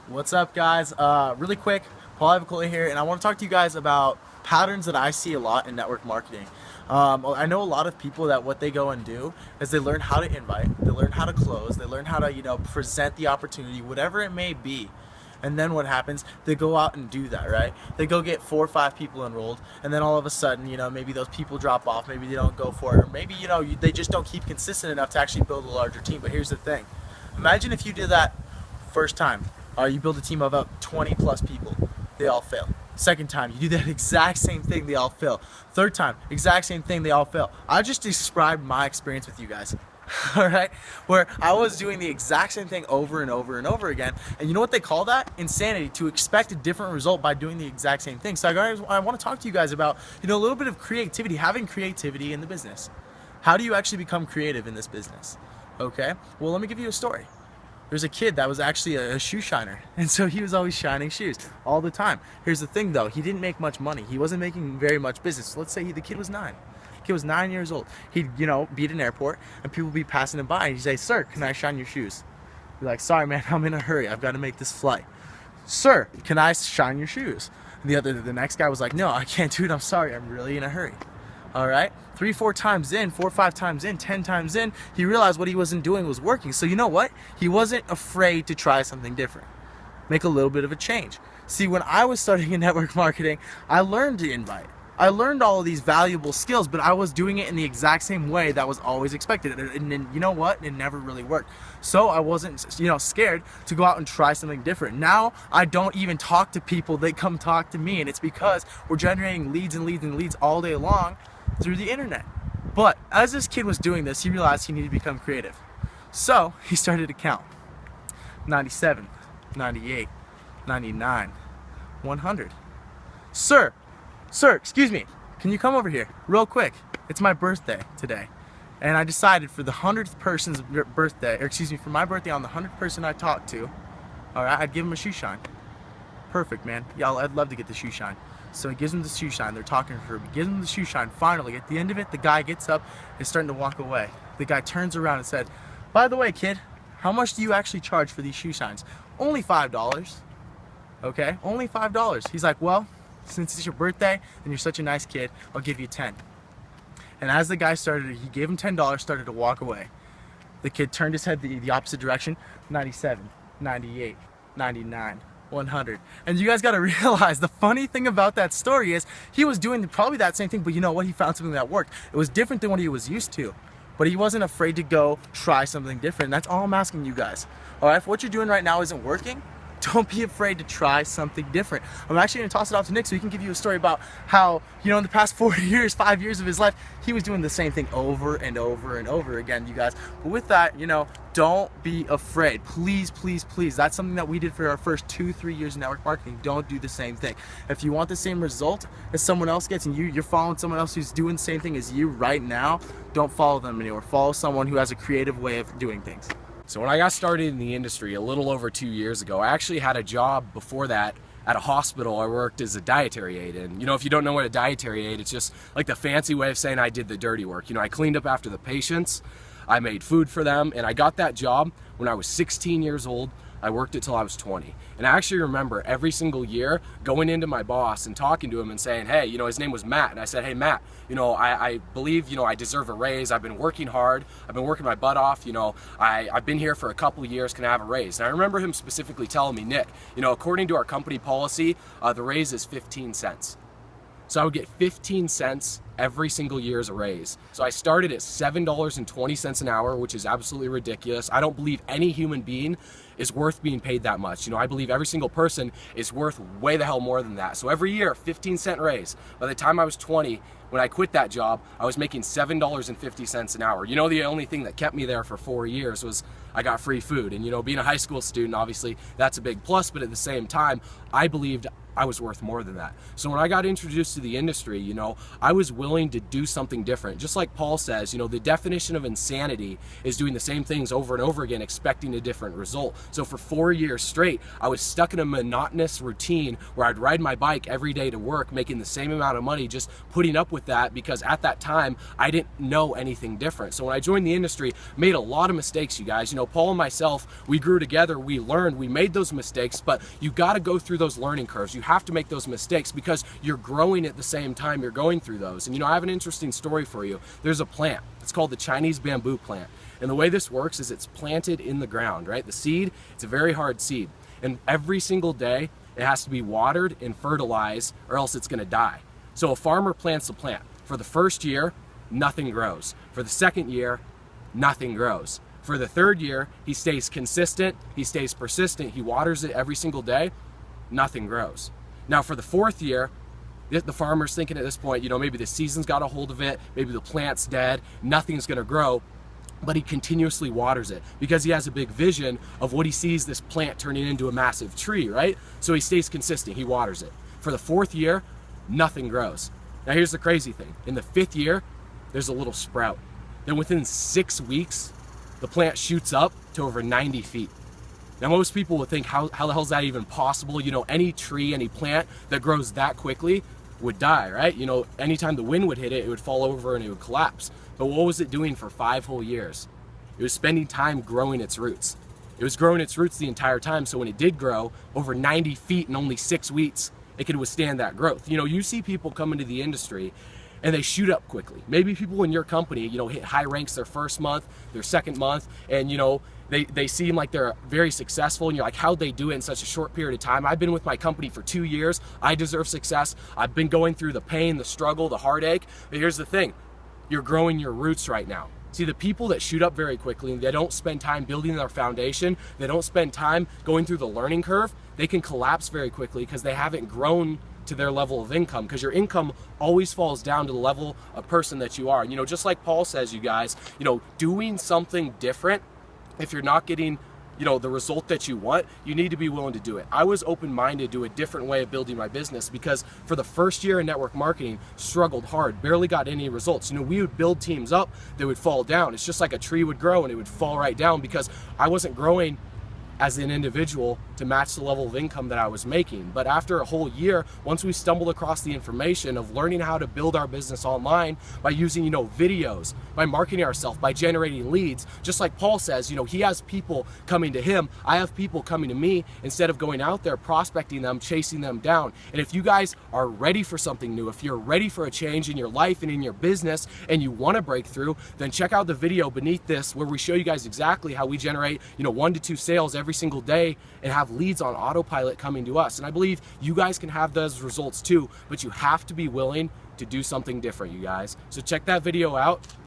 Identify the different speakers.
Speaker 1: What's up, guys? Really quick, Paul Avicola here, and I want to talk to you guys about patterns that I see a lot in network marketing. I know a lot of people that what they go and do is they learn how to invite, they learn how to close, they learn how to present the opportunity, whatever it may be. And then what happens? They go out and do that, right? They go get 4 or 5 people enrolled, and then all of a sudden, maybe those people drop off, maybe they don't go for it, or maybe they just don't keep consistent enough to actually build a larger team. But here's the thing: imagine if you did that first time. You build a team of about 20 plus people, they all fail. Second time, you do that exact same thing, they all fail. Third time, exact same thing, they all fail. I just described my experience with you guys. All right, where I was doing the exact same thing over and over and over again, and you know what they call that? Insanity. To expect a different result by doing the exact same thing. So I want to talk to you guys about a little bit of creativity, having creativity in the business. How do you actually become creative in this business? Okay, well, let me give you a story. There's a kid that was actually a shoe shiner, and so he was always shining shoes all the time. Here's the thing though, he didn't make much money. He wasn't making very much business. So let's say the kid was 9. The kid was 9 years old. He'd be at an airport and people would be passing him by and he'd say, "Sir, can I shine your shoes?" Be like, "Sorry man, I'm in a hurry, I've got to make this flight." "Sir, can I shine your shoes?" And the next guy was like, "No, I can't do it, I'm sorry, I'm really in a hurry." All right, 3, 4 times in, 4 or 5 times in, 10 times in, he realized what he wasn't doing was working. So you know what? He wasn't afraid to try something different. Make a little bit of a change. See, when I was starting in network marketing, I learned to invite. I learned all of these valuable skills, but I was doing it in the exact same way that was always expected. And you know what? It never really worked. So I wasn't, scared to go out and try something different. Now I don't even talk to people. They come talk to me, and it's because we're generating leads and leads and leads all day long through the internet. But as this kid was doing this, he realized he needed to become creative. So he started to count. 97, 98, 99, 100. Sir, excuse me, can you come over here real quick? It's my birthday today, and I decided for the 100th person's birthday, for my birthday, on the 100th person I talked to, all right, I'd give him a shoe shine. Perfect, man. Yeah, I'd love to get the shoe shine. So he gives him the shoe shine. They're talking for him. He gives him the shoe shine. Finally, at the end of it, the guy gets up and is starting to walk away. The guy turns around and said, "By the way, kid, how much do you actually charge for these shoe shines?" "Only $5. Okay, only $5. He's like, "Well, since it's your birthday and you're such a nice kid, I'll give you 10. And as the guy he gave him $10, started to walk away. The kid turned his head the opposite direction. 97, 98, 99. 100. And you guys got to realize the funny thing about that story is he was doing probably that same thing, but you know what? He found something that worked. It was different than what he was used to, but he wasn't afraid to go try something different. And that's all I'm asking you guys. All right, if what you're doing right now isn't working, don't be afraid to try something different. I'm actually going to toss it off to Nick so he can give you a story about how, in the past 4 years, 5 years of his life, he was doing the same thing over and over and over again, you guys. But with that, don't be afraid. Please, please, please. That's something that we did for our first 2-3 years in network marketing. Don't do the same thing. If you want the same result as someone else gets and you're following someone else who's doing the same thing as you right now, don't follow them anymore. Follow someone who has a creative way of doing things.
Speaker 2: So when I got started in the industry a little over 2 years ago, I actually had a job before that at a hospital. I worked as a dietary aide. And if you don't know what a dietary aide, it's just like the fancy way of saying I did the dirty work. I cleaned up after the patients, I made food for them, and I got that job when I was 16 years old. I worked it till I was 20. And I actually remember every single year going into my boss and talking to him and saying, "Hey, his name was Matt." And I said, "Hey, Matt, I believe, I deserve a raise. I've been working hard. I've been working my butt off. I've been here for a couple of years. Can I have a raise?" And I remember him specifically telling me, "Nick, according to our company policy, the raise is 15 cents. So I would get 15 cents every single year as a raise. So I started at $7.20 an hour, which is absolutely ridiculous. I don't believe any human being is worth being paid that much. I believe every single person is worth way the hell more than that. So every year, 15-cent raise. By the time I was 20, when I quit that job, I was making $7.50 an hour. The only thing that kept me there for 4 years was I got free food. And being a high school student, obviously that's a big plus, but at the same time, I believed I was worth more than that. So when I got introduced to the industry, I was willing willing to do something different. Just like Paul says, you know, the definition of insanity is doing the same things over and over again, expecting a different result. So for 4 years straight, I was stuck in a monotonous routine where I'd ride my bike every day to work, making the same amount of money, just putting up with that, because at that time, I didn't know anything different. So when I joined the industry, made a lot of mistakes, you guys. You know, Paul and myself, we grew together, we learned, we made those mistakes, but you got to go through those learning curves. You have to make those mistakes because you're growing at the same time you're going through those. And you know, I have an interesting story for you. There's a plant. It's called the Chinese bamboo plant. And the way this works is it's planted in the ground, right? The seed, it's a very hard seed. And every single day, it has to be watered and fertilized or else it's going to die. So a farmer plants a plant. For the first year, nothing grows. For the second year, nothing grows. For the third year, he stays consistent, he stays persistent, he waters it every single day, nothing grows. Now for the fourth year, the farmer's thinking at this point, you know, maybe the season's got a hold of it, maybe the plant's dead, nothing's gonna grow, but he continuously waters it because he has a big vision of what he sees this plant turning into a massive tree, right? So he stays consistent, he waters it. For the fourth year, nothing grows. Now here's the crazy thing. In the fifth year, there's a little sprout. Then within 6 weeks, the plant shoots up to over 90 feet. Now most people would think, how the hell is that even possible? You know, any tree, any plant that grows that quickly would die, right? You know, anytime the wind would hit it, it would fall over and it would collapse. But what was it doing for 5 whole years? It was spending time growing its roots. It was growing its roots the entire time, so when it did grow over 90 feet in only 6 weeks, it could withstand that growth. You know, you see people come into the industry and they shoot up quickly. Maybe people in your company, you know, hit high ranks their first month, their second month, and you know, they seem like they're very successful, and you're like, how'd they do it in such a short period of time? I've been with my company for 2 years. I deserve success. I've been going through the pain, the struggle, the heartache. But here's the thing, you're growing your roots right now. See, the people that shoot up very quickly and they don't spend time building their foundation, they don't spend time going through the learning curve, they can collapse very quickly because they haven't grown to their level of income, because your income always falls down to the level of person that you are. And you know, just like Paul says, you guys, you know, doing something different, if you're not getting, you know, the result that you want, you need to be willing to do it. I was open-minded to a different way of building my business because for the first year in network marketing, struggled hard, barely got any results. You know, we would build teams up, they would fall down. It's just like a tree would grow and it would fall right down because I wasn't growing as an individual to match the level of income that I was making. But after a whole year, once we stumbled across the information of learning how to build our business online by using, you know, videos, by marketing ourselves, by generating leads, just like Paul says, you know, he has people coming to him, I have people coming to me, instead of going out there prospecting them, chasing them down. And if you guys are ready for something new, if you're ready for a change in your life and in your business and you want to break through, then check out the video beneath this where we show you guys exactly how we generate, you know, 1 to 2 sales every single day and have leads on autopilot coming to us. And I believe you guys can have those results too, but you have to be willing to do something different, you guys. So check that video out.